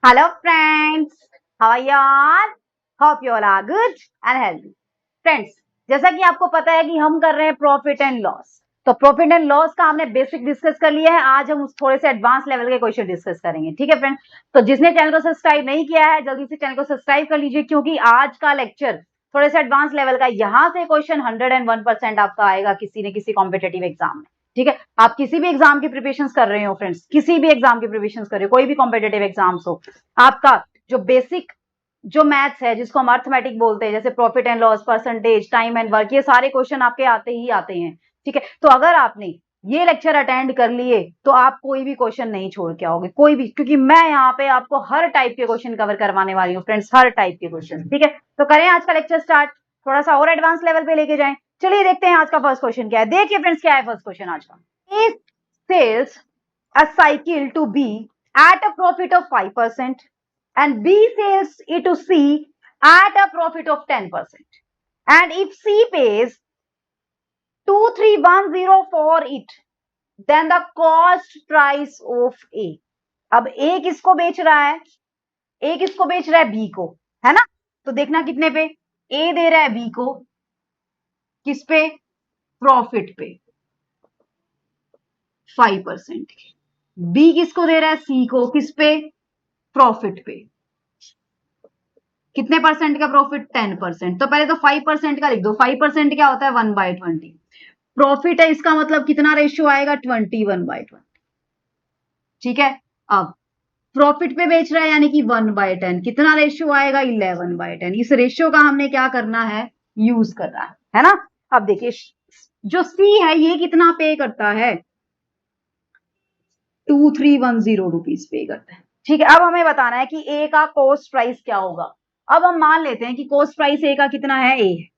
Hello friends, how are you all? Hope you all are good and healthy. Friends, जैसा कि आपको पता है कि हम कर रहे हैं प्रॉफिट एंड लॉस, तो प्रॉफिट एंड लॉस का हमने बेसिक डिस्कस कर लिया है। आज हम उस थोड़े से एडवांस लेवल के क्वेश्चन डिस्कस करेंगे, ठीक है फ्रेंड्स। तो जिसने चैनल को सब्सक्राइब नहीं किया है जल्दी से चैनल को सब्सक्राइब कर लीजिए, क्योंकि आज का लेक्चर थोड़े से एडवांस लेवल का। यहाँ से क्वेश्चन 101% आपका आएगा किसी न किसी कॉम्पिटेटिव एग्जाम में, ठीक है। आप किसी भी एग्जाम की प्रिपरेशन कर रहे हो फ्रेंड्स, किसी भी एग्जाम की प्रिपरेशन कर रहे हो, कोई भी कॉम्पिटेटिव एग्जाम्स हो, आपका जो बेसिक जो मैथ्स है जिसको हम अर्थमेटिक बोलते हैं, जैसे profit and loss, percentage, time and work, ये सारे क्वेश्चन आपके आते ही आते हैं, ठीक है। तो अगर आपने ये लेक्चर अटेंड कर लिए तो आप कोई भी क्वेश्चन नहीं छोड़ के आओगे, कोई भी, क्योंकि मैं यहाँ पे आपको हर टाइप के क्वेश्चन कवर करवाने वाली हूँ फ्रेंड्स, हर टाइप के क्वेश्चन, ठीक है। तो करें आज का लेक्चर स्टार्ट, थोड़ा सा और एडवांस लेवल पे लेके जाएं। चलिए देखते हैं आज का फर्स्ट क्वेश्चन क्या है। देखिए फ्रेंड्स, क्या है फर्स्ट क्वेश्चन आज का। A sells a cycle to B at a profit of 5% and B sells it to C at a profit of 10%. And if C pays 2310 for it, then the cost price of A. अब A किसको बेच रहा है? A किसको बेच रहा है? B को, है ना। तो देखना कितने पे A दे रहा है B को, किस पे? प्रॉफिट पे 5% के। B किसको दे रहा है? C को, किस पे? प्रॉफिट पे। कितने परसेंट का प्रॉफिट? 10%। तो पहले तो 5% का लिख दो। 5% क्या होता है? 1/20। प्रॉफिट है, इसका मतलब कितना रेशियो आएगा? 21/20, ठीक है। अब प्रॉफिट पे बेच रहा है यानी कि 1/10, कितना रेशियो आएगा? 11/10। इस रेशियो का हमने क्या करना है? यूज करना है ना। अब देखिए, जो सी है ये कितना पे करता है? 2310 रुपीज पे करता है, ठीक है। अब हमें बताना है कि ए का कॉस्ट प्राइस क्या होगा। अब हम मान लेते हैं कि कॉस्ट प्राइस ए का कितना है? ए है।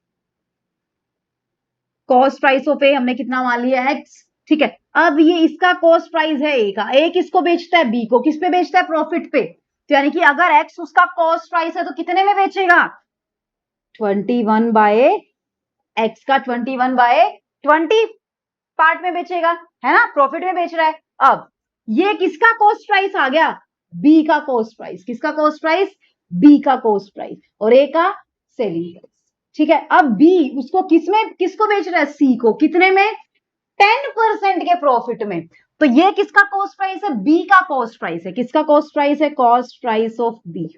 कॉस्ट प्राइस ऑफ ए हमने कितना मान लिया है? एक्स, ठीक है। अब ये इसका कॉस्ट प्राइस है ए का। ए किसको बेचता है? बी को। किस पे बेचता है? प्रॉफिट पे। तो यानी कि अगर एक्स उसका कॉस्ट प्राइस है तो कितने में बेचेगा? 21/एक्स का 21/20 पार्ट में बेचेगा, है ना। प्रॉफिट में बेच रहा है। अब ये किसका कॉस्ट प्राइस आ गया? बी का कॉस्ट प्राइस। किसका कॉस्ट प्राइस? बी का कॉस्ट प्राइस। और ए का सेलिंग प्राइस, ठीक है। अब बी उसको किसको बेच रहा है? सी को। कितने में? 10% के प्रॉफिट में। तो ये किसका कॉस्ट प्राइस है? बी का कॉस्ट प्राइस है। किसका कॉस्ट प्राइस है? Cost price of B.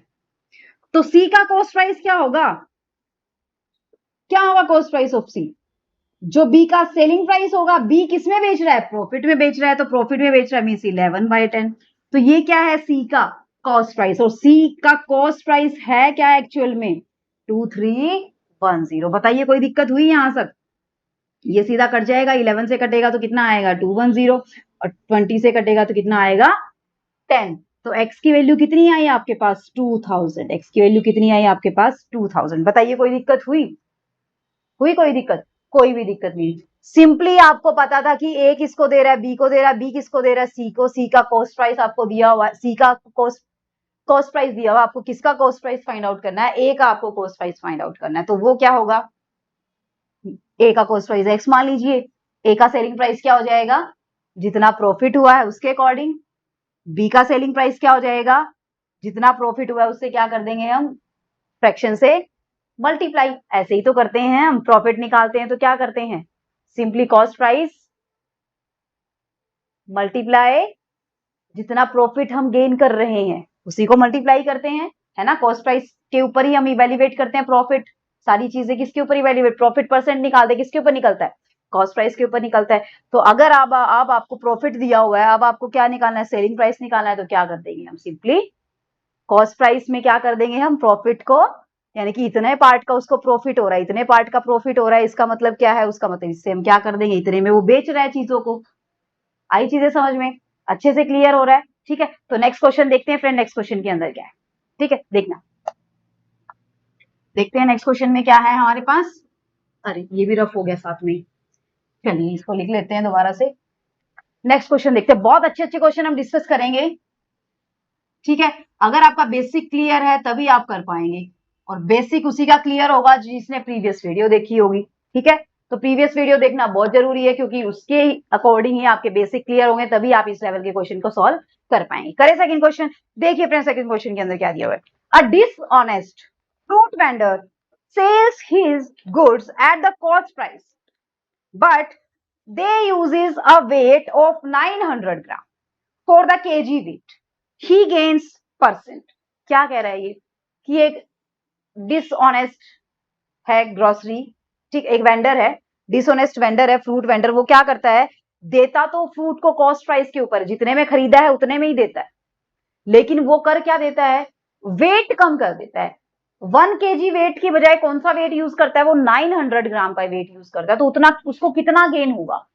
तो सी का कॉस्ट प्राइस क्या होगा? क्या होगा कॉस्ट प्राइस ऑफ सी? जो बी का सेलिंग प्राइस होगा। बी किस में बेच रहा है? प्रॉफिट में बेच रहा है। तो प्रॉफिट में बेच रहा है मींस 11/10। तो ये क्या है? सी का कॉस्ट प्राइस। और सी का कॉस्ट प्राइस है क्या एक्चुअल में? 2310। बताइए कोई दिक्कत हुई यहां तक? ये सीधा कट जाएगा। 11 से कटेगा तो कितना आएगा? 210। और 20 से कटेगा तो कितना आएगा? 10। तो x की वैल्यू कितनी आई आपके पास? 2000। x की वैल्यू कितनी आई आपके पास? 2000। बताइए कोई दिक्कत हुई? कोई दिक्कत? कोई भी दिक्कत नहीं। सिंपली आपको पता था कि ए किसको दे रहा है? बी को दे रहा है। बी किसको दे रहा है? सी को। सी का कॉस्ट प्राइस आपको दिया हुआ है। सी का कॉस्ट प्राइस दिया हुआ। आपको किसका कॉस्ट प्राइस फाइंड आउट करना है? ए का आपको कॉस्ट प्राइस फाइंड आउट करना है। तो वो क्या होगा? ए का कॉस्ट प्राइस एक्स मान लीजिए। ए का सेलिंग प्राइस क्या हो जाएगा? जितना प्रॉफिट हुआ है उसके अकॉर्डिंग। बी का सेलिंग प्राइस क्या हो जाएगा? जितना प्रॉफिट हुआ है उससे क्या कर देंगे हम? फ्रैक्शन से मल्टीप्लाई। ऐसे ही तो करते हैं हम। प्रॉफिट निकालते हैं तो क्या करते हैं? सिंपली कॉस्ट प्राइस मल्टीप्लाई जितना प्रॉफिट हम गेन कर रहे हैं उसी को मल्टीप्लाई करते हैं, है ना। कॉस्ट प्राइस के ऊपर ही हम इवेल्युएट करते हैं प्रॉफिट। सारी चीजें किसके ऊपर इवेल्युएट? प्रॉफिट परसेंट निकालते हैं, किसके ऊपर निकलता है? कॉस्ट प्राइस के ऊपर निकलता है। तो अगर अब आपको प्रॉफिट दिया हुआ है, अब आपको क्या निकालना है? सेलिंग प्राइस निकालना है। तो क्या कर देंगे हम? सिंपली कॉस्ट प्राइस में क्या कर देंगे हम? प्रॉफिट को, यानी कि इतने पार्ट का उसको प्रॉफिट हो रहा है, इतने पार्ट का प्रॉफिट हो रहा है, इसका मतलब क्या है? उसका मतलब इससे हम क्या कर देंगे? इतने में वो बेच रहा है चीजों को। आई चीजें समझ में? अच्छे से क्लियर हो रहा है, ठीक है। तो नेक्स्ट क्वेश्चन देखते हैं फ्रेंड, नेक्स्ट क्वेश्चन के अंदर क्या है, ठीक है। देखते हैं नेक्स्ट क्वेश्चन में क्या है हमारे पास। अरे ये भी रफ हो गया साथ में, चलिए इसको लिख लेते हैं दोबारा से। नेक्स्ट क्वेश्चन देखते हैं। बहुत अच्छे अच्छे क्वेश्चन हम डिस्कस करेंगे, ठीक है। अगर आपका बेसिक क्लियर है तभी आप कर पाएंगे, और बेसिक उसी का क्लियर होगा जिसने प्रीवियस वीडियो देखी होगी, ठीक है। तो प्रीवियस वीडियो देखना बहुत जरूरी है, क्योंकि उसके अकॉर्डिंग ही आपके बेसिक क्लियर होंगे, तभी आप इस लेवल के क्वेश्चन को सॉल्व कर पाएंगे। करें सेकंड क्वेश्चन। देखिए फ्रेंड्स सेकंड क्वेश्चन के अंदर क्या दिया हुआ है। A dishonest fruit vendor sells his goods at the cost price but they uses a weight of 900 gram for the KG weight, he gains percent. क्या कह रहा है ये कि एक डिसऑनेस्ट है ग्रोसरी, ठीक, एक वेंडर है, डिसऑनेस्ट वेंडर है, फ्रूट वेंडर। वो क्या करता है, देता तो फ्रूट को कॉस्ट प्राइस के ऊपर, जितने में खरीदा है उतने में ही देता है, लेकिन वो कर क्या देता है, वेट कम कर देता है। 1 केजी वेट की बजाय कौन सा वेट यूज करता है, वो 900 ग्राम का वेट यूज करता है। तो उतना उसको कितना गेन होगा,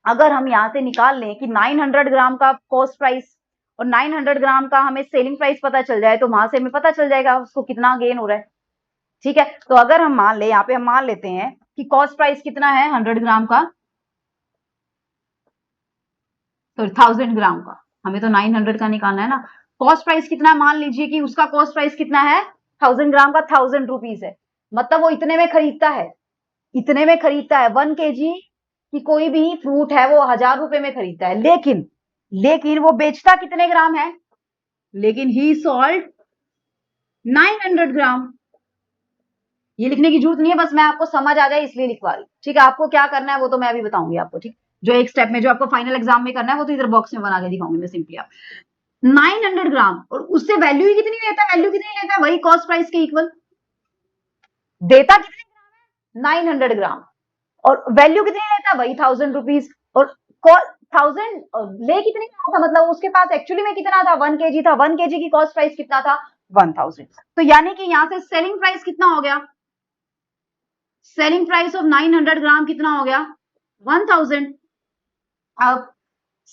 अगर हम यहां से निकाल लें कि 900 ग्राम का कॉस्ट प्राइस और 900 ग्राम का हमें सेलिंग प्राइस पता चल जाए, तो वहां से हमें पता चल जाएगा उसको कितना गेन हो रहा है। ठीक है, तो अगर हम मान ले, यहाँ पे हम मान लेते हैं कि कॉस्ट प्राइस कितना है 100 ग्राम का, तो 1000 ग्राम का, हमें तो 900 का निकालना है ना। कॉस्ट प्राइस कितना, मान लीजिए कि उसका कॉस्ट प्राइस कितना है, 1000 ग्राम का 1000 रुपीज है, मतलब वो इतने में खरीदता है, इतने में खरीदता है। 1 केजी की कोई भी फ्रूट है वो 1000 रुपए में खरीदता है, लेकिन वो बेचता कितने ग्राम है, लेकिन ही सोल्ड 900 ग्राम। ये लिखने की जरूरत नहीं है, बस मैं आपको समझ आ जाए इसलिए लिखवा रही हूँ। ठीक है, आपको क्या करना है वो तो मैं अभी बताऊंगी आपको। ठीक, जो एक स्टेप में जो आपको फाइनल एग्जाम में करना है वो तो इधर बॉक्स में बना के दिखाऊंगी मैं सिंपली। आप 900 ग्राम और उससे वैल्यू ही कितनी लेता है, वैल्यू कितनी लेता है, वही कॉस्ट प्राइस के इक्वल। देता कितने ग्राम है, 900 ग्राम, और वैल्यू कितनी लेता है, वही 1000 रुपीज। और 1000 ले कितने का था, मतलब उसके पास एक्चुअली में कितना था, 1 केजी था, 1 केजी की कॉस्ट प्राइस कितना था, 1000। तो यानी कि यहां से सेलिंग प्राइस कितना हो गया, सेलिंग प्राइस ऑफ 900 ग्राम कितना हो गया, 1000। अब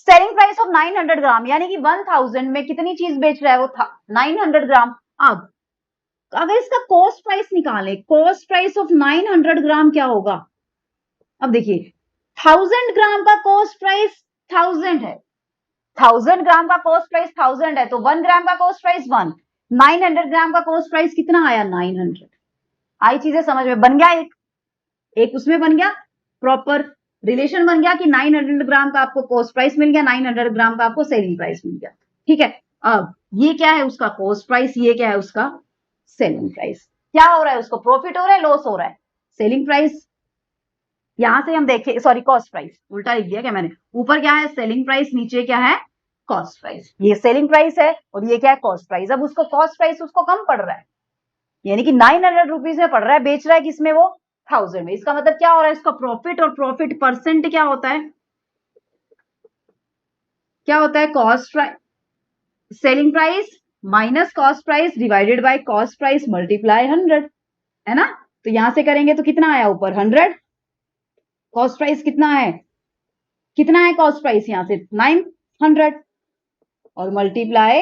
सेलिंग प्राइस ऑफ 900 ग्राम यानी कि 1000 में कितनी चीज बेच रहा है, वो था 900 ग्राम। अब अगर इसका कॉस्ट प्राइस निकाले, कॉस्ट प्राइस ऑफ 900 ग्राम क्या होगा, अब देखिए 1000 ग्राम का कॉस्ट प्राइस 1000 है, 1000 ग्राम का कॉस्ट प्राइस 1000 है, तो 1 ग्राम का कॉस्ट प्राइस 1, 900 ग्राम का कॉस्ट प्राइस कितना आया, 900। आई चीजें समझ में, बन गया एक उसमें बन गया प्रॉपर रिलेशन बन गया कि 900 ग्राम का आपको कॉस्ट प्राइस मिल गया, 900 ग्राम का आपको सेलिंग प्राइस मिल गया। ठीक है, अब ये क्या है उसका कॉस्ट प्राइस, ये क्या है उसका सेलिंग प्राइस। क्या हो रहा है, उसको प्रॉफिट हो रहा है, लॉस हो रहा है, सेलिंग प्राइस। यहां से हम देखें, सॉरी कॉस्ट प्राइस उल्टा लिख दिया क्या मैंने, ऊपर क्या है सेलिंग प्राइस, नीचे क्या है कॉस्ट प्राइस। ये सेलिंग प्राइस है और ये क्या है कॉस्ट प्राइस। अब उसको कॉस्ट प्राइस उसको कम पड़ रहा है, यानी कि 900 रुपीज में पड़ रहा है, बेच रहा है किसमें, वो 1000 में। इसका मतलब क्या हो रहा है, इसका प्रॉफिट, और प्रॉफिट परसेंट क्या होता है, क्या होता है, cost price, selling price minus cost price divided by cost price multiply 100, है ना। तो यहां से करेंगे तो कितना आया ऊपर 100, कॉस्ट प्राइस कितना है, कितना है कॉस्ट प्राइस यहां से 900 और मल्टीप्लाई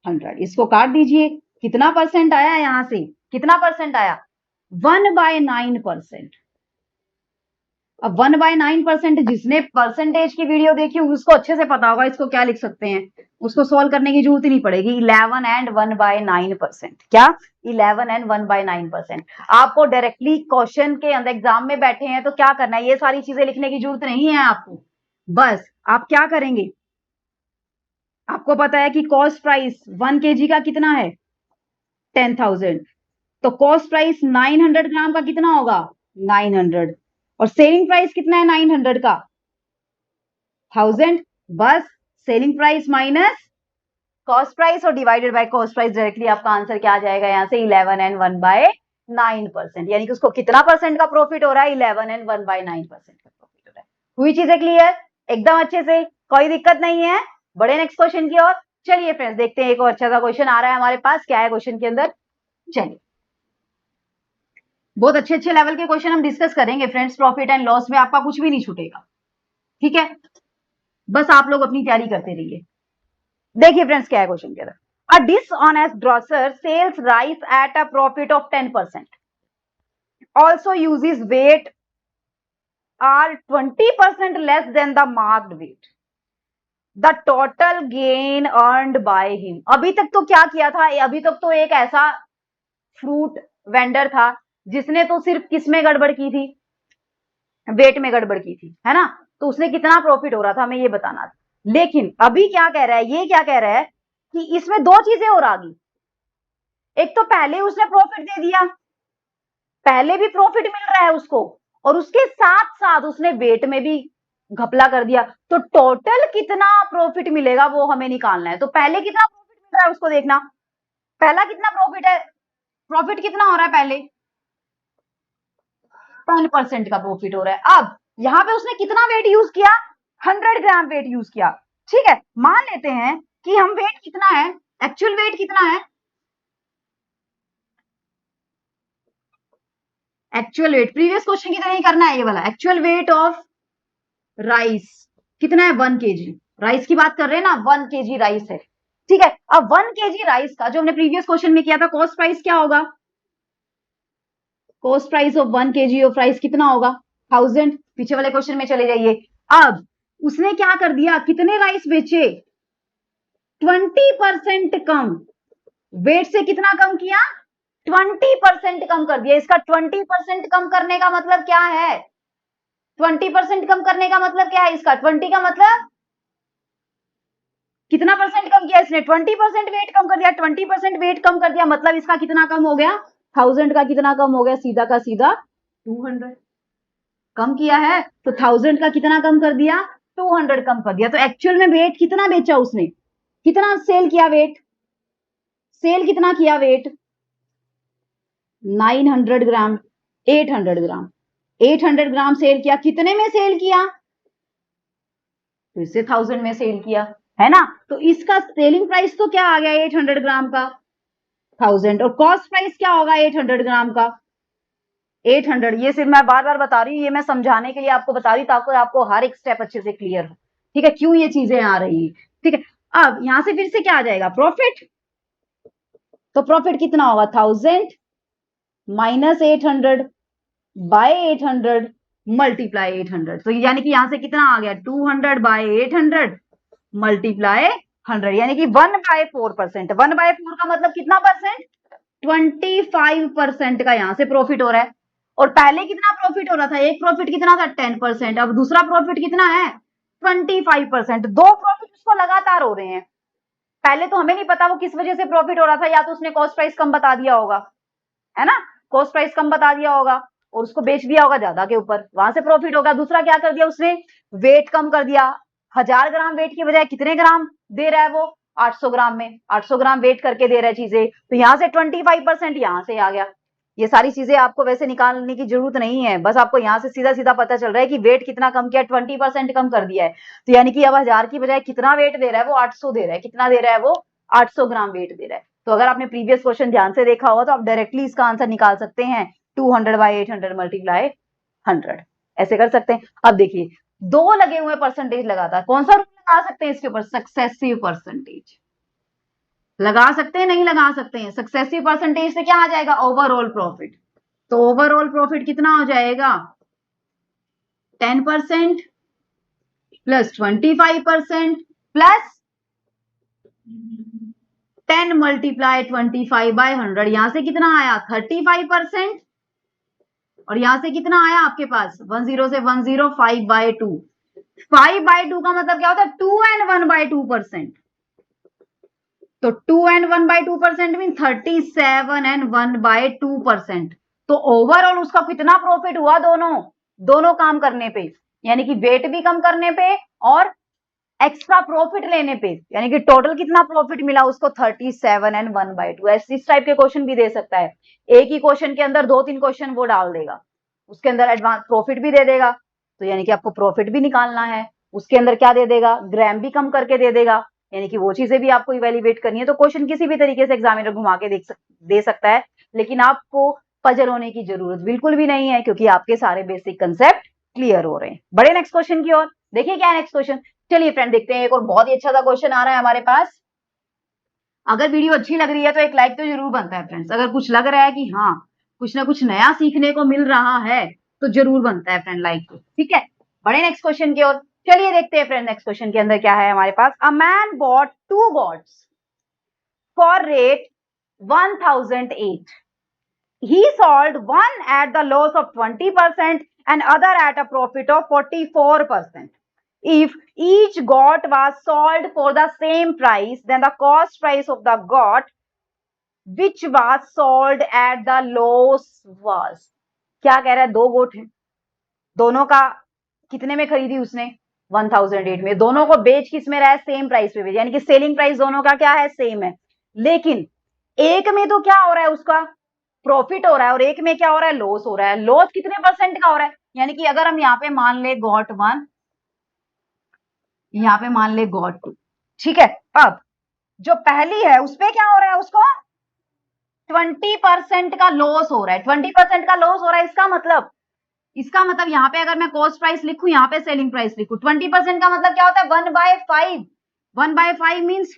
100, इसको काट दीजिए, कितना परसेंट आया यहां से, कितना परसेंट आया 1/9%। अब 1/9%, जिसने परसेंटेज की वीडियो देखी उसको अच्छे से पता होगा इसको क्या लिख सकते हैं, उसको सॉल्व करने की जरूरत ही नहीं पड़ेगी। 11 एंड 1/9%, क्या 11 एंड 1/9%। आपको डायरेक्टली क्वेश्चन के अंदर एग्जाम में बैठे हैं तो क्या करना है, ये सारी चीजें लिखने की जरूरत नहीं है आपको। बस आप क्या करेंगे, आपको पता है कि कॉस्ट प्राइस 1 केजी का कितना है 10,000, तो कॉस्ट प्राइस 900 ग्राम का कितना होगा 900, और सेलिंग प्राइस कितना है 900 का 1000। बस selling price minus cost price और divided by cost price, directly आपका आंसर क्या आ जाएगा यहां से 11 एंड 1/9%, यानी कि उसको कितना परसेंट का प्रॉफिट हो रहा है 11 एंड 1/9% का प्रॉफिट हो रहा है। हुई चीजें क्लियर एकदम अच्छे से, कोई दिक्कत नहीं है। बड़े नेक्स्ट क्वेश्चन की ओर चलिए फ्रेंड्स, देखते हैं एक और अच्छा सा क्वेश्चन आ रहा है हमारे पास, क्या है क्वेश्चन के अंदर। चलिए बहुत अच्छे अच्छे लेवल के क्वेश्चन हम डिस्कस करेंगे फ्रेंड्स, प्रॉफिट एंड लॉस में आपका कुछ भी नहीं छूटेगा। ठीक है, बस आप लोग अपनी तैयारी करते रहिए। देखिए फ्रेंड्स क्या है क्वेश्चन के अंदर, a dishonest grocer sells rice at a profit of 10%, also uses weight are 20% less than the marked weight, the total gain earned by him। अभी तक तो क्या किया था, अभी तक तो एक ऐसा फ्रूट वेंडर था जिसने तो सिर्फ किस में गड़बड़ की थी, वेट में गड़बड़ की थी, है ना। तो उसने कितना प्रॉफिट हो रहा था हमें ये बताना था। लेकिन अभी क्या कह रहा है, ये क्या कह रहा है कि इसमें दो चीजें और आ गई। एक तो पहले उसने प्रॉफिट दे दिया, पहले भी प्रॉफिट मिल रहा है उसको, और उसके साथ साथ उसने वेट में भी घपला कर दिया। तो टोटल कितना प्रॉफिट मिलेगा वो हमें निकालना है। तो पहले कितना प्रॉफिट मिल रहा है उसको देखना, पहला कितना प्रॉफिट है, प्रॉफिट कितना हो रहा है पहले, 10% का प्रॉफिट हो रहा है। अब यहां पे उसने कितना वेट यूज किया, 100 ग्राम वेट यूज किया। ठीक है, मान लेते हैं कि हम वेट कितना है, एक्चुअल वेट कितना है, एक्चुअल वेट प्रीवियस क्वेश्चन की तरह ही करना है ये वाला। एक्चुअल वेट ऑफ राइस कितना है, 1 kg। राइस की बात कर रहे हैं ना, 1 kg राइस है। ठीक है, अब 1 kg राइस का जो हमने प्रीवियस क्वेश्चन में किया था, कॉस्ट प्राइस क्या होगा, cost price of 1 kg of rice कितना होगा, 1000। पीछे वाले क्वेश्चन में चले जाइए। अब उसने क्या कर दिया, कितने राइस बेचे, 20% कम, वेट से कितना कम किया, 20% कम कर दिया। इसका 20% कम करने का मतलब क्या है, 20% कम करने का मतलब क्या है, इसका 20 का मतलब कितना परसेंट कम किया इसने, 20% वेट कम कर दिया। 20% वेट कम कर दिया मतलब इसका कितना कम हो गया, 1000 का कितना कम हो गया, सीधा का सीधा 200 कम किया है। तो 1000 का कितना कम कर दिया, 200 कम कर दिया। तो एक्चुअल में वेट कितना बेचा उसने, कितना सेल किया वेट, सेल कितना किया वेट, 900 ग्राम, 800 ग्राम, 800 ग्राम सेल किया। कितने में सेल किया, तो इसे 1000 में सेल किया, है ना। तो इसका सेलिंग प्राइस तो क्या आ गया 800 ग्राम का 1000, और कॉस्ट प्राइस क्या होगा 800 ग्राम का 800। ये सिर्फ मैं बार बार बता रही हूँ, ये मैं समझाने के लिए आपको बता रही हूँ ताकि आपको हर एक स्टेप अच्छे से क्लियर हो। ठीक है, क्यों ये चीजें आ रही है। ठीक है, अब यहां से फिर से क्या आ जाएगा, प्रॉफिट। तो प्रॉफिट कितना होगा, 1000 माइनस 800 बाय 800 मल्टीप्लाई 800। तो यानी कि यहां से कितना आ गया, 200 बाय 800 मल्टीप्लाई 100, यानी कि 1/4%। 1/4 का मतलब कितना परसेंट, 25% का यहां से प्रॉफिट हो रहा है। और पहले कितना प्रॉफिट हो रहा था, एक प्रॉफिट कितना था 10%, अब दूसरा प्रॉफिट कितना है 25%। दो प्रॉफिट उसको लगातार हो रहे हैं। पहले तो हमें नहीं पता वो किस वजह से प्रॉफिट हो रहा था, या तो उसने कॉस्ट प्राइस कम बता दिया होगा, है ना, कॉस्ट प्राइस कम बता दिया होगा और उसको बेच दिया होगा ज्यादा के ऊपर, वहां से प्रॉफिट होगा। दूसरा क्या कर दिया उसने, वेट कम कर दिया, 1000 ग्राम वेट की बजाय कितने ग्राम दे रहा है वो, 800 ग्राम में 800 ग्राम वेट करके दे रहा है चीजें। तो यहां से 25% यहां से आ गया। ये सारी चीजें आपको वैसे निकालने की जरूरत नहीं है, बस आपको यहां से सीधा सीधा पता चल रहा है कि वेट कितना कम किया, 20% कम कर दिया है। तो यानी कि अब 1000 की बजाय कितना वेट दे रहा है वो, 800 दे रहा है। कितना दे रहा है वो, 800 ग्राम वेट दे रहा है। तो अगर आपने प्रीवियस क्वेश्चन ध्यान से देखा होगा तो आप डायरेक्टली इसका आंसर निकाल सकते हैं, 200 बाई 800 मल्टीप्लाई 100, ऐसे कर सकते हैं। अब देखिए, दो लगे हुए परसेंटेज लगातार, कौन सा रूल लगा सकते हैं इसके ऊपर, सक्सेसिव परसेंटेज लगा सकते हैं, नहीं लगा सकते हैं। सक्सेसिव परसेंटेज से क्या आ जाएगा, ओवरऑल प्रॉफिट। तो ओवरऑल प्रॉफिट कितना हो जाएगा, 10% प्लस 25% प्लस 10 मल्टीप्लाई 25/100, यहां से कितना आया 35%, और यहां से कितना आया आपके पास 10 से 10 5/2। 5/2 का मतलब क्या होता है, 2 and 1/2%। तो 2 and 1/2% मीन 37 and 1/2%। तो ओवरऑल उसका कितना प्रॉफिट हुआ, दोनों दोनों काम करने पे, यानी कि वेट भी कम करने पे और एक्स्ट्रा प्रॉफिट लेने पे, यानी कि टोटल कितना प्रॉफिट मिला उसको 37 and 1/2। इस टाइप के क्वेश्चन भी दे सकता है, एक ही क्वेश्चन के अंदर 2-3 क्वेश्चन वो डाल देगा, उसके अंदर एडवांस प्रॉफिट भी दे देगा। तो यानी कि आपको प्रॉफिट भी निकालना है, उसके अंदर क्या दे देगा, ग्राम भी कम करके दे देगा, यानी कि वो चीजें भी आपको इवेल्युएट करनी है। तो क्वेश्चन किसी भी तरीके से एग्जामिनर घुमा के दे सकता है, लेकिन आपको पजल होने की जरूरत बिल्कुल भी नहीं है, क्योंकि आपके सारे बेसिक कंसेप्ट क्लियर हो रहे हैं। बड़े नेक्स्ट क्वेश्चन की ओर, देखिए क्या है नेक्स्ट क्वेश्चन। चलिए फ्रेंड देखते हैं, एक और बहुत ही अच्छा सा क्वेश्चन आ रहा है हमारे पास। अगर वीडियो अच्छी लग रही है तो एक लाइक तो जरूर बनता है फ्रेंड्स। अगर कुछ लग रहा है कि हाँ कुछ ना कुछ नया सीखने को मिल रहा है तो जरूर बनता है फ्रेंड लाइक तो, ठीक है। बड़े नेक्स्ट क्वेश्चन की ओर, चलिए देखते हैं फ्रेंड नेक्स्ट क्वेश्चन के अंदर क्या है हमारे पास। A man bought 2 goats for rate 1008. He sold one at the loss of 20% and other at a profit of 44%. if each got was sold for the same price, then the cost price of the got which was sold at the lowest was. क्या कह रहा है, दो गोट हैं, दोनों का कितने में खरीदी उसने 1008 में, दोनों को बेच किस में रहा है, सेम प्राइस पे बेच, यानी कि सेलिंग प्राइस दोनों का क्या है, सेम है, लेकिन एक में तो क्या हो रहा है, उसका प्रॉफिट हो रहा है और एक में क्या हो रहा है, लॉस हो रहा है। लॉस कितने परसेंट का हो रहा है, यानी कि अगर हम यहाँ पे मान ले गॉट 1, यहाँ पे मान ले गॉट 2, ठीक है। अब जो पहली है उस पे क्या हो रहा है, उसको 20% का लॉस हो रहा है, 20% का लॉस हो रहा है। इसका मतलब यहाँ पे अगर मैं कॉस्ट प्राइस लिखूं, यहाँ पे सेलिंग प्राइस लिखूं, 20% का मतलब क्या होता है, 1/5, 1/5 मीन्स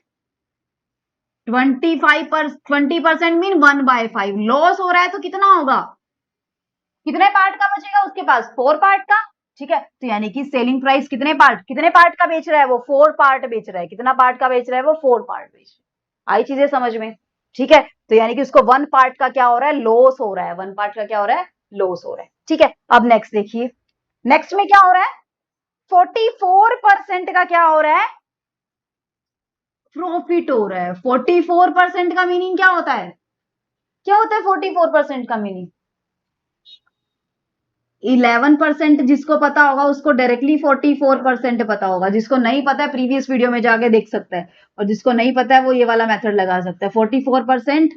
20% मीन 1/5 लॉस हो रहा है, तो कितना होगा, कितने पार्ट का बचेगा उसके पास, 4 पार्ट का, ठीक है। तो यानी कि सेलिंग प्राइस कितने पार्ट का बेच रहा है, वो 4 पार्ट बेच रहा है, कितना पार्ट का बेच रहा है, वो 4 पार्ट बेच रहा है। आई चीजें समझ में, ठीक है। तो यानी कि उसको 1 पार्ट का क्या हो रहा है, लॉस हो रहा है, 1 पार्ट का क्या हो रहा है, लॉस हो रहा है, ठीक है। अब नेक्स्ट देखिए, नेक्स्ट में क्या हो रहा है, 44% का क्या हो रहा है, प्रॉफिट हो रहा है। 44% का मीनिंग क्या होता है, क्या होता है 44% का मीनिंग, 11% जिसको पता होगा उसको डायरेक्टली 44% पता होगा, जिसको नहीं पता है प्रीवियस वीडियो में जाके देख सकता है, और जिसको नहीं पता है वो ये वाला मेथड लगा सकता है। 44%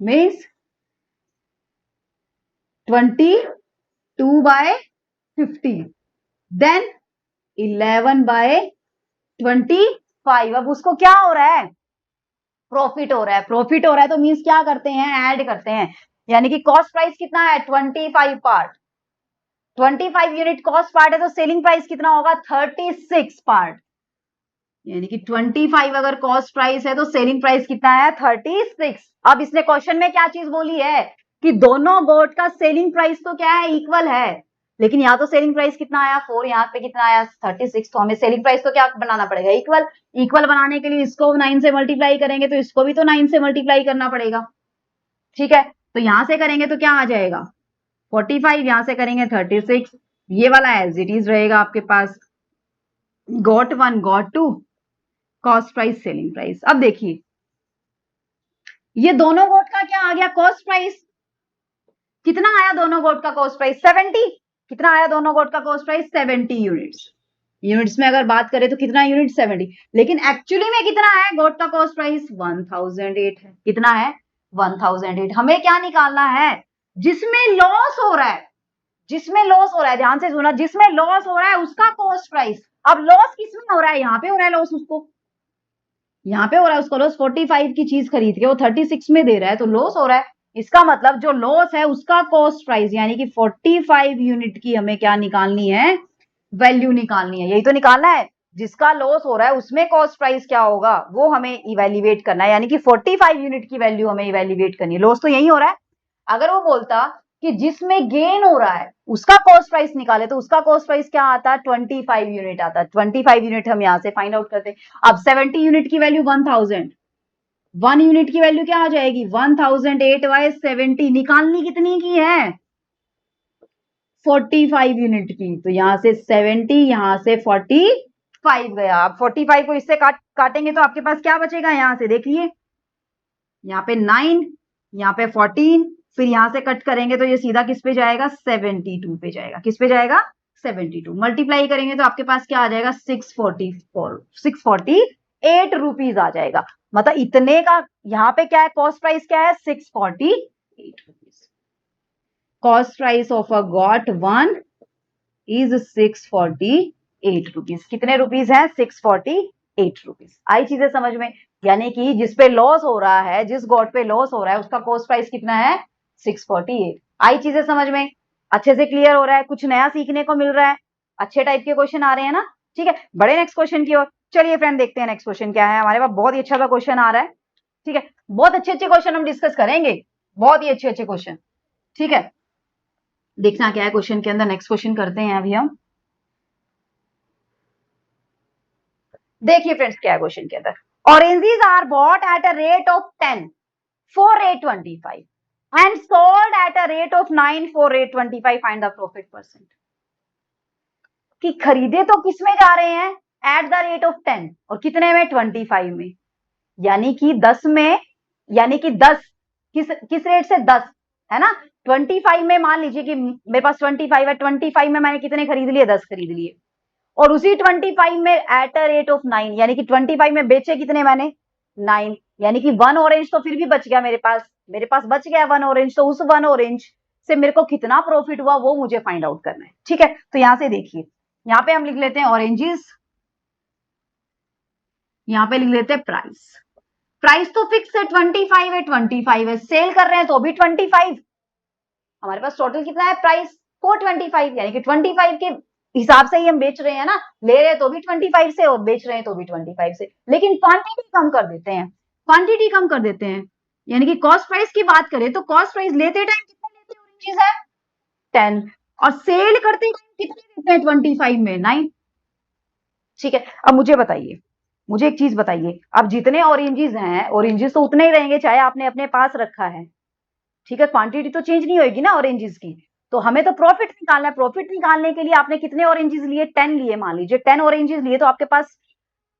मीन्स 22/50, देन 11/25। अब उसको क्या हो रहा है, प्रॉफिट हो रहा है, प्रॉफिट हो रहा है तो मीन्स क्या करते हैं, ऐड करते हैं, यानी कि कॉस्ट प्राइस कितना है, 25 पार्ट, 25 यूनिट कॉस्ट पार्ट है, तो सेलिंग प्राइस कितना होगा, 36 पार्ट, यानी कि 25 अगर कॉस्ट प्राइस है तो सेलिंग प्राइस कितना है, 36। अब इसने क्वेश्चन में क्या चीज बोली है कि दोनों गोट का सेलिंग प्राइस तो क्या है, इक्वल है, लेकिन यहाँ तो सेलिंग प्राइस कितना आया 4, यहाँ पे कितना आया 36, तो हमें सेलिंग प्राइस तो क्या बनाना पड़ेगा, इक्वल। इक्वल बनाने के लिए इसको 9 से मल्टीप्लाई करेंगे तो इसको भी तो 9 से मल्टीप्लाई करना पड़ेगा, ठीक है। तो यहां से करेंगे तो क्या आ जाएगा 45, यहां से करेंगे 36, ये वाला एज इट इज रहेगा आपके पास, goat 1 goat 2, cost price selling price. अब देखिए ये दोनों गोट का क्या आ गया, कॉस्ट प्राइस कितना आया, दोनों गोट का कॉस्ट प्राइस 70, कितना आया दोनों गोट का कॉस्ट प्राइस 70 यूनिट्स, यूनिट्स में अगर बात करें तो कितना यूनिट 70, लेकिन एक्चुअली में कितना है, गोट का कॉस्ट प्राइस 1008 है, कितना है 1008। हमें क्या निकालना है, जिसमें लॉस हो रहा है, जिसमें लॉस हो रहा है, ध्यान से सुना, जिसमें लॉस हो रहा है उसका कॉस्ट प्राइस। अब लॉस किसमें हो रहा है, यहाँ पे हो रहा है लॉस, उसको यहाँ पे हो रहा है उसको लॉस, 45 की चीज खरीद के वो 36 में दे रहा है तो लॉस हो रहा है। इसका मतलब जो लॉस है उसका कॉस्ट प्राइस, यानी कि 45 यूनिट की हमें क्या निकालनी है, वैल्यू निकालनी है, यही तो निकालना है। जिसका लॉस हो रहा है उसमें कॉस्ट प्राइस क्या होगा वो हमें इवेल्युएट करना है, यानी कि 45 यूनिट की वैल्यू हमें इवेल्युएट करनी है। लॉस तो यही हो रहा है। अगर वो बोलता कि जिसमें गेन हो रहा है उसका कॉस्ट प्राइस निकाले तो उसका कॉस्ट प्राइस क्या आता है, 25 यूनिट आता है। 25 यूनिट हम यहाँ से फाइंड आउट करते हैं। अब 70 यूनिट की वैल्यू 1000, 1 यूनिट की वैल्यू क्या आ जाएगी 1008/70, निकालनी कितनी की है 45 यूनिट की, तो यहां से 70, यहां से 45 गया। अब 45 को इससे काटेंगे तो आपके पास क्या बचेगा, यहां से देखिए, यहाँ पे 9, यहाँ पे 14, फिर यहां से कट करेंगे तो ये सीधा किस पे जाएगा 72 पे जाएगा, किस पे जाएगा 72, मल्टीप्लाई करेंगे तो आपके पास क्या आ जाएगा 648 रुपीज आ जाएगा। मतलब इतने का यहाँ पे क्या है, कॉस्ट प्राइस क्या है 648 rupees. Cost price of a got 1 is 648 rupees. कितने रुपीज है 648 रुपीज। आई चीजें समझ में, यानी कि जिस पे लॉस हो रहा है, जिस गॉट पे लॉस हो रहा है उसका कॉस्ट प्राइस कितना है 648। आई चीजें समझ में, अच्छे से क्लियर हो रहा है, कुछ नया सीखने को मिल रहा है, अच्छे टाइप के क्वेश्चन आ रहे हैं ना, ठीक है। बड़े नेक्स्ट क्वेश्चन की ओर चलिए फ्रेंड, देखते हैं नेक्स्ट क्वेश्चन क्या है हमारे पास। बहुत ही अच्छा सा क्वेश्चन आ रहा है, ठीक है। बहुत अच्छे अच्छे क्वेश्चन हम डिस्कस करेंगे, बहुत ही अच्छे अच्छे क्वेश्चन, ठीक है। देखना क्या है क्वेश्चन के अंदर, नेक्स्ट क्वेश्चन करते हैं अभी हम। देखिए फ्रेंड्स क्या है क्वेश्चन के अंदर, oranges are bought at a rate of 10 for rate 25 and sold at a rate of 9 for rate 25, find the profit percent. कि खरीदे तो किस में जा रहे हैं, एट द रेट ऑफ 10 और कितने में, 25 में, यानी कि 10 में, यानी कि 10 किस रेट से, 10 है ना, 25 में मान लीजिए कि मेरे पास 25 है, 25 में मैंने कितने खरीद लिए, 10 खरीद लिए, और उसी 25 में एट अ रेट ऑफ 9, यानी कि 25 में बेचे कितने मैंने, 9, यानी कि 1 ऑरेंज तो फिर भी बच गया मेरे पास बच गया 1 ऑरेंज, तो उस 1 ऑरेंज से मेरे को कितना प्रॉफिट हुआ वो मुझे फाइंड आउट करना है। ठीक है, तो यहां से देखिए, यहां पे हम लिख लेते हैं ऑरेंजेस, यहां पे लिख लेते हैं प्राइस, प्राइस तो फिक्स है 25 है, 25 है, सेल कर रहे हैं तो भी 25, हमारे पास टोटल कितना है प्राइस 425, यानी कि 25 के हिसाब से ही हम बेच रहे हैं ना, ले रहे हैं तो भी 25 से और बेच रहे हैं तो भी 25 से, लेकिन क्वांटिटी कम कर देते हैं, क्वांटिटी कम कर देते हैं, यानी कि कॉस्ट प्राइस की बात करें तो कॉस्ट प्राइस लेते टाइम कितना लेते हैं ऑरेंजेस है 10, और सेल करते टाइम कितने देते हैं 25 में 9। ठीक है, अब मुझे बताइए, मुझे एक चीज बताइए, अब जितने ऑरेंजेस हैं, ऑरेंजेस तो उतने ही रहेंगे चाहे आपने अपने पास रखा है, ठीक है, क्वांटिटी तो चेंज नहीं होगी ना ऑरेंजेस की, तो हमें तो प्रॉफिट निकालना है, प्रॉफिट निकालने के लिए आपने कितने ऑरेंजेस लिए, 10 लिए, मान लीजिए 10 ऑरेंजेस लिए, तो आपके पास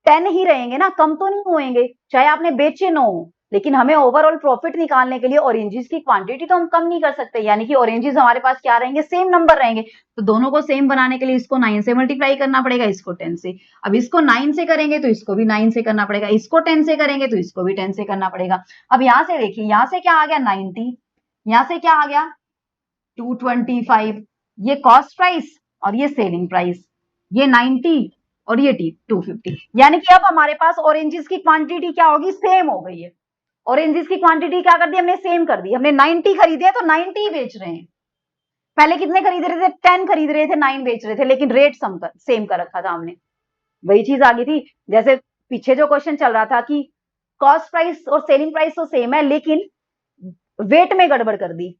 10 ही रहेंगे ना, कम तो नहीं होंगे, चाहे आपने बेचे ना हो, लेकिन हमें ओवरऑल प्रॉफिट निकालने के लिए ऑरेंजेस की क्वांटिटी तो हम कम नहीं कर सकते, यानी कि ऑरेंजेस हमारे पास क्या रहेंगे, सेम नंबर रहेंगे, तो दोनों को सेम बनाने के लिए इसको 9 से मल्टीप्लाई करना पड़ेगा, इसको 10 से, अब इसको 9 से करेंगे तो इसको भी 9 से करना पड़ेगा, इसको 10 से करेंगे तो इसको भी 10 से करना पड़ेगा। अब यहां से देखिए, यहां से क्या आ गया 90, यहां से क्या आ गया 225, ये कॉस्ट प्राइस और ये सेलिंग प्राइस, ये 90 और ये 250, यानी कि अब हमारे पास ऑरेंजेस की क्वांटिटी क्या होगी, सेम हो गई है, ऑरेंजेस की क्वांटिटी क्या कर दी हमने, सेम कर दी, हमने 90 खरीदे हैं तो 90 ही बेच रहे हैं, पहले कितने खरीद रहे थे, 10 खरीद रहे थे, 9 बेच रहे थे, लेकिन रेट सेम कर रखा था हमने, वही चीज आ गई थी, जैसे पीछे जो क्वेश्चन चल रहा था कि कॉस्ट प्राइस और सेलिंग प्राइस तो सेम है, लेकिन वेट में गड़बड़ कर दी,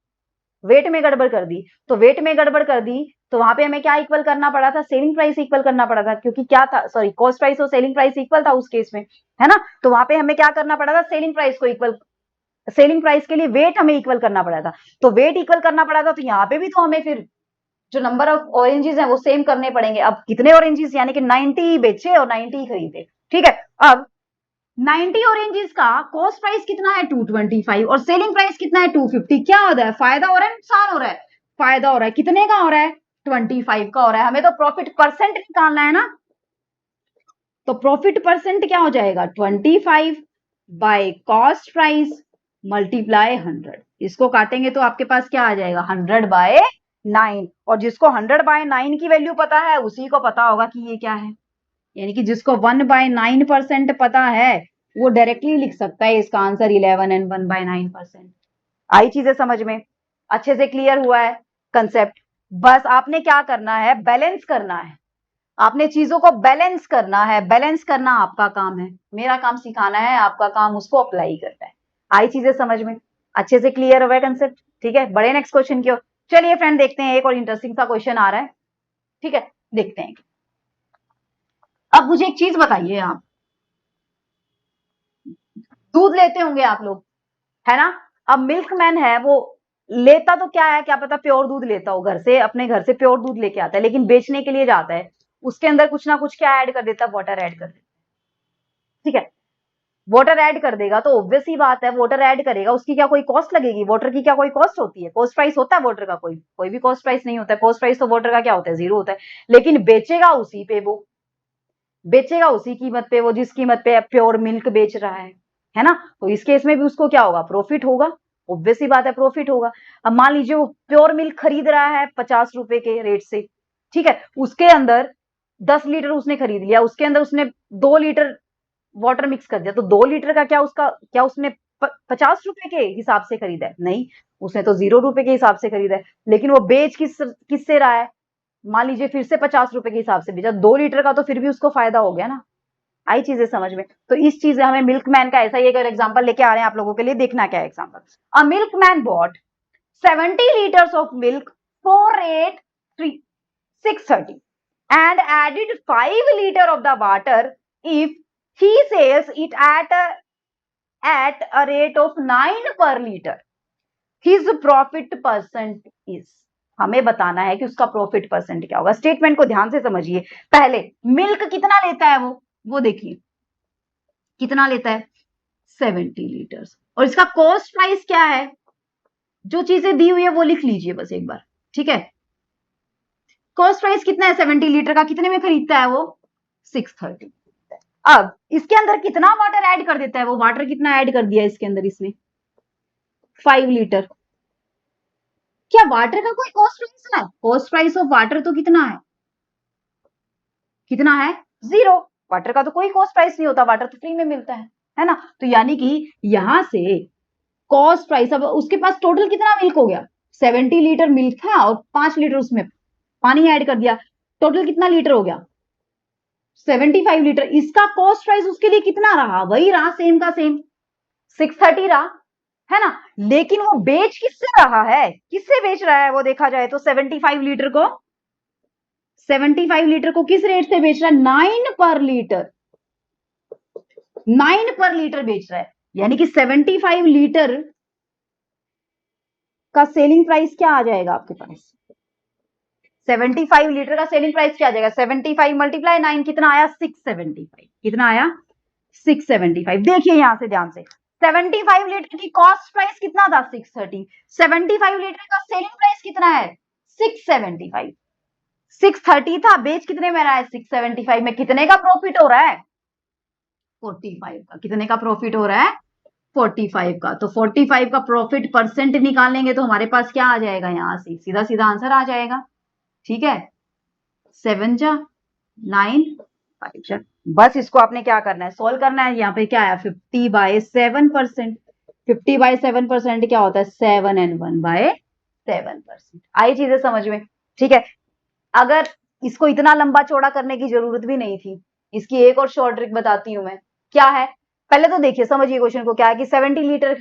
वेट में गड़बड़ कर दी, तो वेट में गड़बड़ कर दी तो वहां पे हमें क्या इक्वल करना पड़ा था, सेलिंग प्राइस इक्वल करना पड़ा था, क्योंकि क्या था, सॉरी, कॉस्ट प्राइस और सेलिंग प्राइस इक्वल था उस केस में, है ना, तो वहां पे हमें क्या करना पड़ा था, सेलिंग प्राइस को इक्वल, सेलिंग प्राइस के लिए वेट हमें इक्वल करना पड़ा था, तो वेट इक्वल करना पड़ा था, तो यहाँ पे भी तो हमें फिर जो नंबर ऑफ ऑरेंजेस है वो सेम करने पड़ेंगे, अब कितने ऑरेंजेस, यानी कि 90 बेचे और 90 खरीदे। ठीक है, अब 90 ऑरेंजेस का कॉस्ट प्राइस कितना है 225 और सेलिंग प्राइस कितना है 250, क्या हो रहा है, फायदा हो रहा है, नुकसान हो रहा है, फायदा हो रहा है, कितने का हो रहा है 25 का हो रहा है, हमें तो प्रॉफिट परसेंट निकालना है ना, तो प्रॉफिट परसेंट क्या हो जाएगा 25 बाय कॉस्ट प्राइस मल्टीप्लाई 100, इसको काटेंगे तो आपके पास क्या आ जाएगा 100 बाय 9, और जिसको 100 बाय 9 की वैल्यू पता है उसी को पता होगा कि ये क्या है, यानी कि जिसको 1/9% पता है वो डायरेक्टली लिख सकता है इसका आंसर 11 एंड 1/9%। आई चीजें समझ में, अच्छे से क्लियर हुआ है कंसेप्ट, बस आपने क्या करना है, बैलेंस करना है, आपने चीजों को बैलेंस करना है, बैलेंस करना आपका काम है, मेरा काम सिखाना है, आपका काम उसको अप्लाई करना है। आई चीजें समझ में, अच्छे से क्लियर हुआ है कंसेप्ट। ठीक है, बड़े नेक्स्ट क्वेश्चन की ओर चलिए फ्रेंड, देखते हैं एक और इंटरेस्टिंग सा क्वेश्चन आ रहा है। ठीक है, देखते हैं। अब मुझे एक चीज बताइए, आप दूध लेते होंगे आप लोग, है ना, अब मिल्कमैन है वो लेता तो क्या है, क्या पता प्योर दूध लेता हो, घर से, अपने घर से प्योर दूध लेके आता है, लेकिन बेचने के लिए जाता है, उसके अंदर कुछ ना कुछ क्या ऐड कर देता है, वाटर ऐड कर देता है। ठीक है, वाटर ऐड कर देगा तो ऑब्वियस ही बात है, वाटर ऐड करेगा, उसकी क्या कोई कॉस्ट लगेगी, वाटर की क्या कोई कॉस्ट होती है, कॉस्ट प्राइस होता है वाटर का, कोई भी कॉस्ट प्राइस नहीं होता है, कॉस्ट प्राइस तो वाटर का क्या होता है, जीरो होता है, लेकिन बेचेगा उसी पे, वो बेचेगा उसी कीमत पे, वो जिस कीमत पे प्योर मिल्क बेच रहा है ना, तो इस केस में भी उसको क्या होगा, प्रॉफिट होगा, ऑब्वियस ही बात है प्रॉफिट होगा। अब मान लीजिए वो प्योर मिल्क खरीद रहा है 50 रुपए के रेट से, ठीक है, उसके अंदर 10 लीटर उसने खरीद लिया, उसके अंदर उसने 2 लीटर वाटर मिक्स कर दिया, तो 2 लीटर का क्या, उसका क्या उसने 50 रुपए के हिसाब से खरीदा है, नहीं, उसने तो 0 रुपए के हिसाब से खरीदा है, लेकिन वो बेच किससे रहा है, मान लीजिए फिर से 50 रुपए के हिसाब से बेचा, 2 लीटर का तो फिर भी उसको फायदा हो गया ना। आई चीजें समझ में, तो इस चीज में हमें मिल्कमैन का ऐसा ही एक एग्जांपल लेके आ रहे हैं आप लोगों के लिए, देखना क्या है example. A milkman bought 70 liters of milk for rate 630 and added 5 liter of the water if he sells it at a rate of 9 per liter, his profit percent is, हमें बताना है कि उसका प्रॉफिट परसेंट क्या होगा। Statement को ध्यान से समझिए। पहले मिल्क कितना लेता है वो देखिए कितना लेता है 70 लीटर्स, और इसका कॉस्ट प्राइस क्या है, जो चीजें दी हुई है वो लिख लीजिए बस एक बार, ठीक है। कॉस्ट प्राइस कितना है 70 लीटर का, कितने में खरीदता है वो 630। अब इसके अंदर कितना वाटर ऐड कर देता है वो, वाटर कितना ऐड कर दिया इसके अंदर इसने 5 लीटर। क्या वाटर का कोई कॉस्ट प्राइस है? कॉस्ट प्राइस ऑफ वाटर तो कितना है, कितना है 0। वाटर का तो कोई कॉस्ट प्राइस नहीं होता, वाटर तो फ्री में मिलता है ना। तो यानी कि यहां से कॉस्ट प्राइस, अब उसके पास टोटल कितना मिल्क हो गया 70 लीटर मिल्क था और 5 लीटर उसमें पानी ऐड कर दिया, टोटल कितना लीटर हो गया 75 लीटर। इसका कॉस्ट प्राइस उसके लिए कितना रहा, वही रहा सेम का सेम 630 रहा, है ना। लेकिन वो बेच किससे रहा है, किससे बेच रहा है वो देखा जाए तो 75 लीटर को 75 लीटर को किस रेट से बेच रहा है 9 पर लीटर, 9 पर लीटर बेच रहा है। यानी कि 75 लीटर का सेलिंग प्राइस क्या आ जाएगा आपके पास, 75 लीटर का सेलिंग प्राइस क्या आ जाएगा 75 मल्टीप्लाई 9 कितना आया 675, कितना आया 675। देखिए यहां से ध्यान से 75 लीटर की कॉस्ट प्राइस कितना था 630, 75 लीटर का सेलिंग प्राइस कितना है 675। 630 था, बेच कितने में रहा है 675 में, कितने का प्रॉफिट हो रहा है 45 का, कितने का प्रॉफिट हो रहा है 45 का। तो 45 का प्रॉफिट परसेंट निकालेंगे तो हमारे पास क्या आ जाएगा, यहां से सीधा सीधा आंसर आ जाएगा, ठीक है 7 जा 9 5 जा। बस इसको आपने क्या करना है सॉल्व करना है। यहाँ पे क्या आया 50/7%, 50/7% क्या होता है 7 and 1/7%। आई चीजें समझ में, ठीक है। अगर इसको इतना लंबा चौड़ा करने की जरूरत भी नहीं थी, इसकी एक और शॉर्ट ट्रिक बताती हूं मैं, क्या है। पहले तो देखिए समझिए क्वेश्चन को, क्या है कि 70 लीटर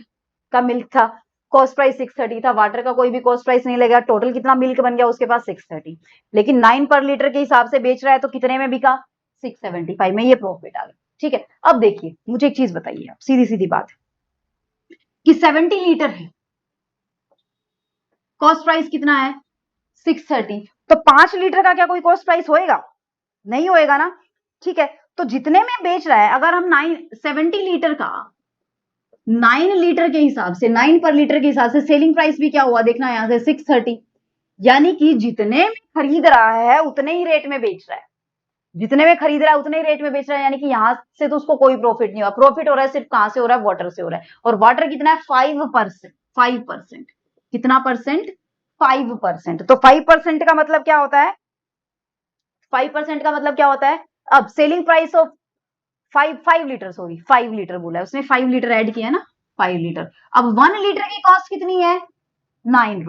का मिल्क था, कॉस्ट प्राइस 630 था, वाटर का कोई भी कॉस्ट प्राइस नहीं लगेगा, टोटल कितना मिल्क बन गया उसके पास 630, लेकिन 9 पर लीटर के हिसाब से बेच रहा है तो कितने में बिका 675 में, ये प्रॉफिट आ गया, ठीक है। अब देखिए मुझे एक चीज बताइए आप, सीधी सीधी बात कि 70 लीटर है, कॉस्ट प्राइस कितना है 630, तो 5 लीटर का क्या कोई कॉस्ट प्राइस होएगा, नहीं होएगा ना, ठीक है। तो जितने में बेच रहा है, अगर हम 70 लीटर का 9 लीटर के हिसाब से 9 पर लीटर के हिसाब से सेलिंग प्राइस भी क्या हुआ देखना यहां से 630, यानी कि जितने में खरीद रहा है उतने ही रेट में बेच रहा है, जितने में खरीद रहा है उतने ही रेट में बेच रहा है, यानी कि यहां से तो उसको कोई प्रॉफिट नहीं हुआ। प्रॉफिट हो रहा है सिर्फ कहां से हो रहा है, वाटर से हो रहा है, और वाटर कितना है 5%, 5%, कितना परसेंट 5%। तो 5% का मतलब क्या होता है, 5% का मतलब क्या होता है, अब selling price of 5 litre, sorry 5 litre बोला है उसने, 5 लीटर ऐड किया ना 5 लीटर। अब 1 लीटर की कॉस्ट कितनी है 9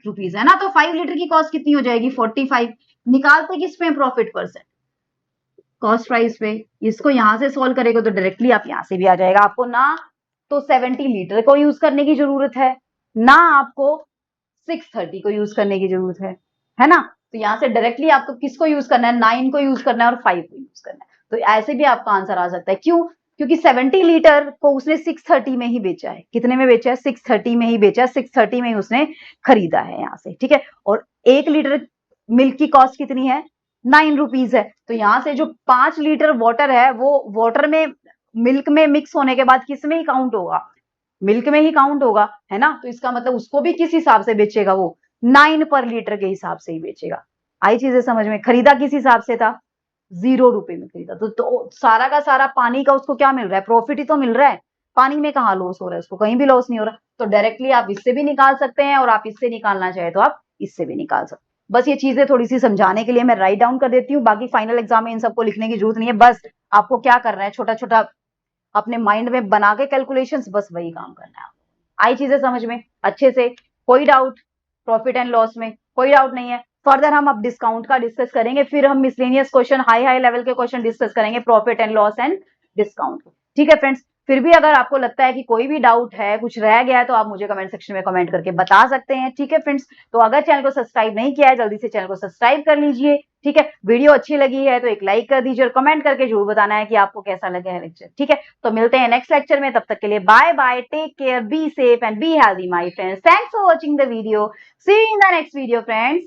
रुपीज है ना, तो 5 लीटर की कॉस्ट कितनी हो जाएगी 45। निकालते किस पे प्रॉफिट परसेंट, कॉस्ट प्राइस पे। इसको यहां से सॉल्व करेगा तो डायरेक्टली आप यहां से भी आ जाएगा, आपको ना तो 70 लीटर को यूज करने की जरूरत है, ना आपको 630 को यूज करने की जरूरत है ना। तो यहां से डायरेक्टली आपको किसको यूज करना है 9 को यूज करना है और 5 को यूज करना है, तो ऐसे भी आपका आंसर आ सकता है। क्यों, क्योंकि 70 लीटर को उसने 630 में ही बेचा है, कितने में बेचा है 630 में ही बेचा है, 630 में ही उसने खरीदा है यहां से, ठीक है। और 1 लीटर मिल्क की कॉस्ट कितनी है 9 रुपीज है, तो यहां से जो 5 लीटर वाटर है वो वाटर में मिल्क में मिक्स होने के बाद किस में ही काउंट होगा, मिल्क में ही काउंट होगा, है ना। तो इसका मतलब उसको भी किस हिसाब से बेचेगा वो 9 पर लीटर के हिसाब से ही बेचेगा। आई चीजें समझ में, खरीदा किस हिसाब से था 0 रुपए में खरीदा, तो सारा का सारा पानी का उसको क्या मिल रहा है प्रॉफिट ही तो मिल रहा है, पानी में कहाँ लॉस हो रहा है उसको, कहीं भी लॉस नहीं हो रहा। तो डायरेक्टली आप इससे भी निकाल सकते हैं और आप इससे निकालना चाहे तो आप इससे भी निकाल सकते हैं। बस ये चीजें थोड़ी सी समझाने के लिए मैं राइट डाउन कर देती हूँ, बाकी फाइनल एग्जाम में इन सबको लिखने की जरूरत नहीं है, बस आपको क्या करना है छोटा छोटा अपने माइंड में बना के कैलकुलेशंस, बस वही काम करना है। आई चीजें समझ में अच्छे से, कोई डाउट प्रॉफिट एंड लॉस में कोई डाउट नहीं है। फर्दर हम अब डिस्काउंट का डिस्कस करेंगे, फिर हम मिसलेनियस क्वेश्चन हाई लेवल के क्वेश्चन डिस्कस करेंगे profit and loss and discount, ठीक है फ्रेंड्स। फिर भी अगर आपको लगता है कि कोई भी डाउट है, कुछ रह गया है, तो आप मुझे कमेंट सेक्शन में कमेंट करके बता सकते हैं, ठीक है फ्रेंड्स। तो अगर चैनल को सब्सक्राइब नहीं किया है जल्दी से चैनल को सब्सक्राइब कर लीजिए, ठीक है, वीडियो अच्छी लगी है तो एक लाइक कर दीजिए और कमेंट करके जरूर बताना है कि आपको कैसा लगा है लेक्चर। ठीक है, तो मिलते हैं नेक्स्ट लेक्चर में, तब तक के लिए bye bye, take care, be safe and be healthy my friends. Thanks for watching the video, see you in the next video friends.